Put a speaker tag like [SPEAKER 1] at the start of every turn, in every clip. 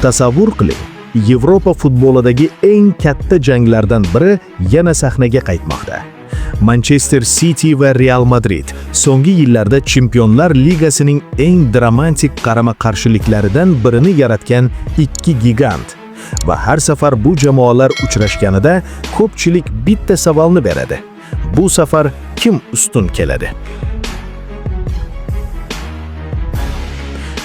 [SPEAKER 1] Tasavvur qiling, Yevropa futbolidagi eng katta janglardan biri yana sahnaga qaytmoqda. Manchester City va Real Madrid so'nggi yillarda Chempionlar Ligasining eng dramatik qarama-qarshiliklaridan birini yaratgan ikki gigant. Va har safar bu jamoalar uchrashganida ko'pchilik bitta savolni beradi. Bu safar kim ustun keladi?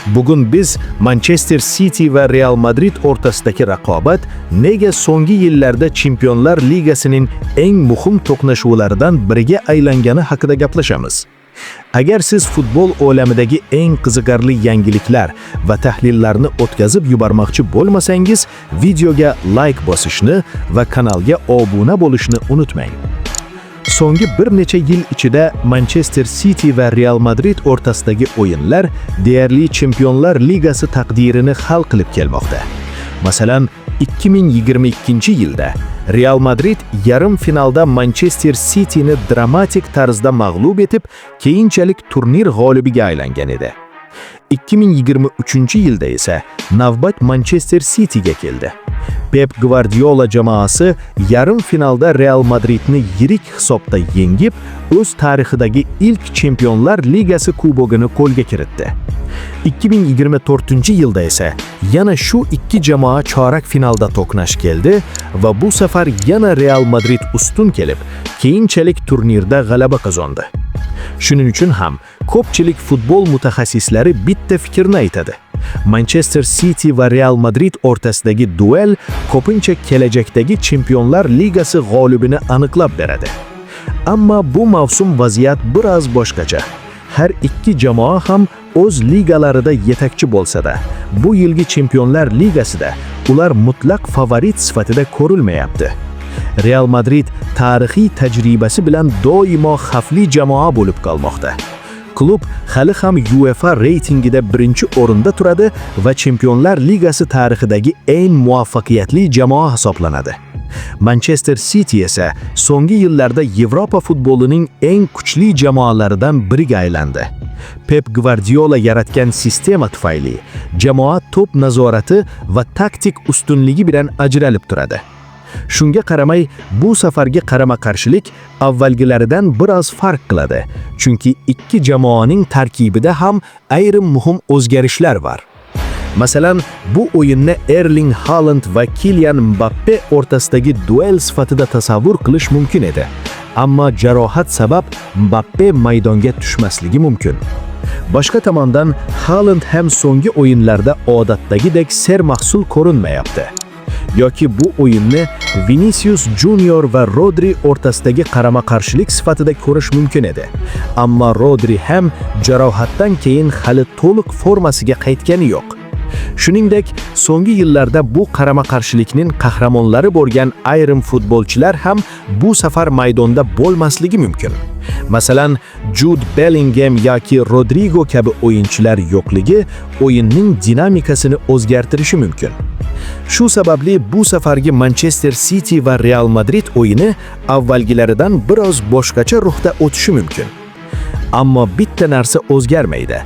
[SPEAKER 1] Bugun biz Manchester City va Real Madrid o'rtasidagi raqobat nega so'nggi yillarda Chempionlar Ligasining eng muhim to'qnashuvlaridan biriga aylangani haqida gaplashamiz. Agar siz futbol olamidagi eng qiziqarli yangiliklar va tahlillarni o'tkazib yubormoqchi bo'lmasangiz, videoga like bosishni va kanalga obuna bo'lishni unutmang. So'nggi bir necha yil ichida Manchester City va Real Madrid o'rtasidagi o'yinlar deyarli Chempionlar Ligasi taqdirini hal qilib kelmoqda. Masalan, 2022-yilda Real Madrid yarim finalda Manchester City'ni dramatik tarzda mag'lub etib, keyinchalik turnir g'olibiga aylangan edi. 2023-yilda esa navbat Manchester City'ga keldi. Pep Guardiola jamoasi yarim finalda Real Madridni yirik hisobda yengib, o'z tarixidagi ilk Chempionlar Ligasi kubogini qo'lga kiritdi. 2024-yilda esa yana shu ikki jamoa chorak finalda to'qnash keldi va bu safar yana Real Madrid ustun kelib, keyinchalik turnirda g'alaba qozondi. Shuning uchun ham ko'pchilik futbol mutaxassislari bitta fikrni aytadi. Manchester City va Real Madrid o'rtasidagi duel ko'pincha kelajakdagi Chempionlar Ligasi g'olibini aniqlab beradi. Ammo bu mavsum vaziyat biroz boshqacha. Har ikki jamoa ham o'z ligalarida yetakchi bo'lsa-da, bu yilgi Chempionlar Ligasida ular mutlaq favorit sifatida ko'rilmayapti. Real Madrid tarixiy tajribasi bilan doimo xavfli jamoa bo'lib qolmoqda. Klub hali ham UEFA reytingida birinchi o'rinda turadi va Chempionlar Ligasi tarixidagi eng muvaffaqiyatli jamoa hisoblanadi. Manchester City esa so'nggi yillarda Yevropa futbolining eng kuchli jamoalaridan biriga aylandi. Pep Guardiola yaratgan sistema tufayli jamoa to'p nazorati va taktik ustunligi bilan ajralib turadi. Shunga qaramay, bu safargi qarama-qarshilik avvalgilaridan biroz farq qiladi, chunki ikki jamoaning tarkibida ham ayrim muhim o'zgarishlar bor. Masalan, bu o'yinni Erling Haaland va Kylian Mbappe o'rtasidagi duel sifatida tasavvur qilish mumkin edi. Ammo jarohat sabab Mbappe maydonga tushmasligi mumkin. Boshqa tomondan, Haaland ham so'nggi o'yinlarda odatdagidek sermahsul ko'rinmayapti. Yoki bu o'yinni Vinicius Junior va Rodri o'rtasidagi qarama-qarshilik sifatida ko'rish mumkin edi. Ammo Rodri ham jarohatdan keyin hali to'liq formasiga qaytgani yo'q. Shuningdek, so'nggi yillarda bu qarama-qarshilikning qahramonlari bo'lgan ayrim futbolchilar ham bu safar maydonda bo'lmasligi mumkin. Masalan, Jude Bellingham yoki Rodrigo kabi o'yinchilar yo'qligi o'yinning dinamikasini o'zgartirishi mumkin. Shu sababli bu safargi Manchester City va Real Madrid o'yini avvalgilaridan biroz boshqacha ruhda o'tishi mumkin. Ammo bitta narsa o'zgarmaydi.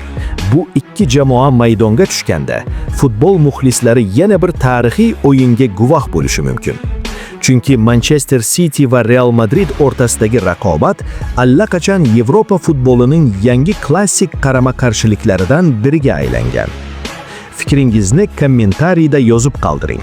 [SPEAKER 1] Bu ikki jamoa maydonga tushganda futbol muxlislari yana bir tarixiy o'yinga guvoh bo'lishi mumkin. Chunki Manchester City va Real Madrid o'rtasidagi raqobat allaqachon Yevropa futbolining yangi klassik qarama-qarshiliklaridan biriga aylangan. Fikringizni kommentariyda yozib qoldiring.